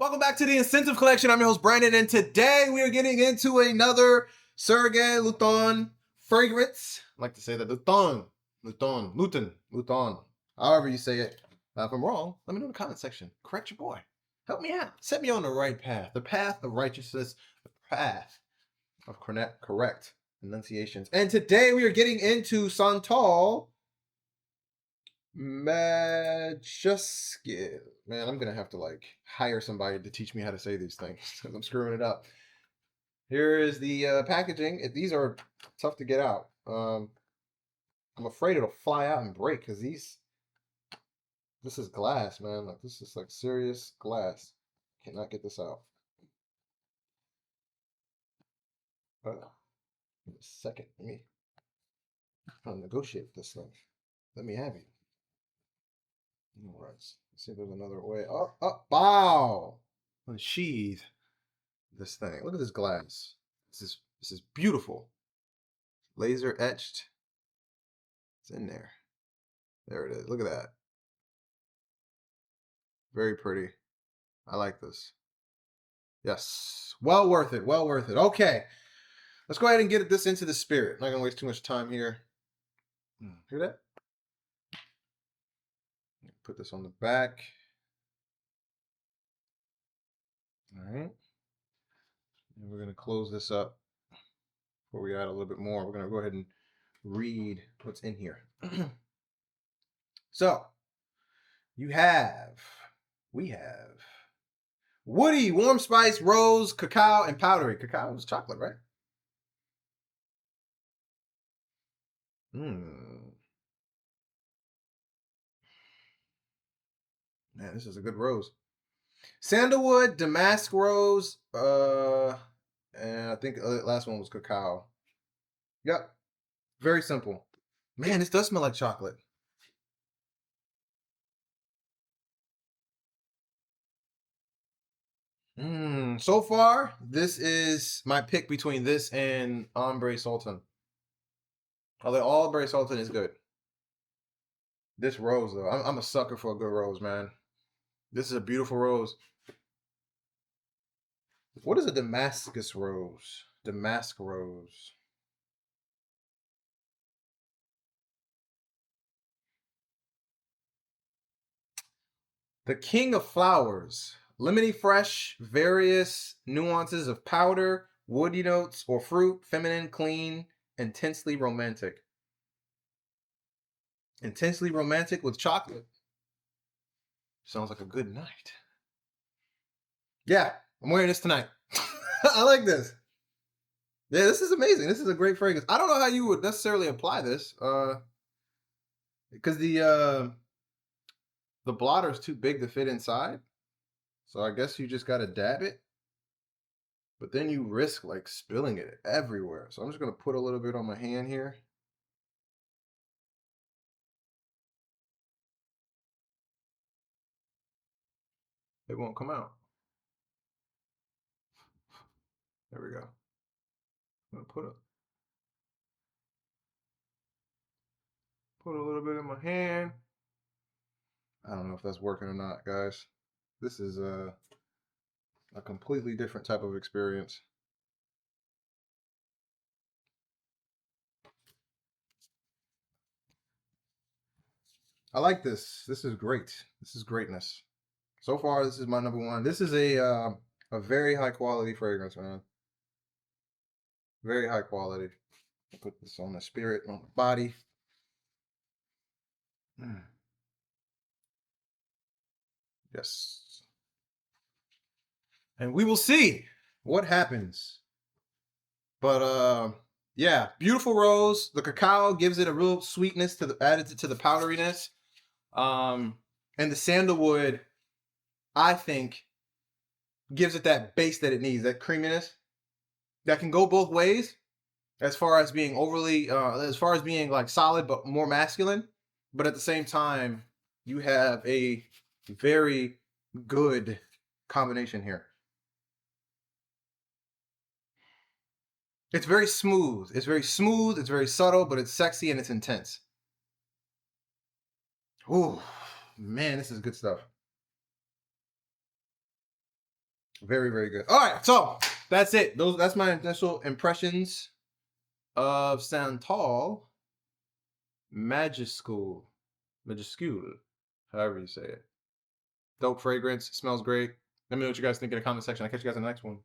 Welcome back to the InScentive Collection. I'm your host, Brandon, and today we are getting into another Serge Lutens fragrance. I like to say that Lutens, however you say it. If I'm wrong, let me know in the comment section. Correct your boy. Help me out. Set me on the right path. The path of righteousness, the path of correct enunciations. And today we are getting into Santal Majuscule. Man, I'm gonna have to hire somebody to teach me how to say these things because I'm screwing it up. Here is the packaging. These are tough to get out. I'm afraid it'll fly out and break because this is glass, man. This is serious glass. Cannot get this out. Give me a second. Let me negotiate this thing. Let me have it. All right. Let's see if there's another way. Oh, wow! Unsheathe this thing. Look at this glass. This is beautiful. Laser etched. It's in there. There it is. Look at that. Very pretty. I like this. Yes. Well worth it. Well worth it. Okay. Let's go ahead and get this into the spirit. Not gonna waste too much time here. Hear that? Put this on the back. All right. And we're gonna close this up before we add a little bit more. We're gonna go ahead and read what's in here. So we have woody, warm spice, rose, cacao, and powdery. Cacao is chocolate, right? Man, this is a good rose. Sandalwood, Damask rose, and I think the last one was cacao. Yep. Very simple. Man, this does smell like chocolate. So far, this is my pick between this and Ombre Sultan. Although Ombre Sultan is good. This rose, though, I'm a sucker for a good rose, man. This is a beautiful rose. What is a Damascus rose? Damask rose. The king of flowers. Lemony fresh, various nuances of powder, woody notes, or fruit, feminine, clean, intensely romantic. Intensely romantic with chocolate. Sounds like a good night. Yeah, I'm wearing this tonight. I like this. Yeah, this is amazing. This is a great fragrance. I don't know how you would necessarily apply this, because the blotter is too big to fit inside. So I guess you just gotta dab it. But then you risk spilling it everywhere. So I'm just gonna put a little bit on my hand here. It won't come out. There we go. I'm gonna put a little bit in my hand. I don't know if that's working or not, guys. This is a completely different type of experience. I like this. This is great. This is greatness. So far, this is my number one. This is a very high quality fragrance, man. Very high quality. Put this on the spirit, on the body. Yes. And we will see what happens. But yeah, beautiful rose. The cacao gives it a real sweetness added to the powderiness. And the sandalwood, I think, gives it that base that it needs, that creaminess that can go both ways as far as being solid but more masculine. But at the same time, you have a very good combination here. It's very smooth. It's very smooth. It's very subtle, but it's sexy and it's intense. Ooh, man, this is good stuff. Very, very good. All right, so that's it. That's my initial impressions of Santal Majuscule. However you say it. Dope fragrance. Smells great. Let me know what you guys think in the comment section. I'll catch you guys in the next one.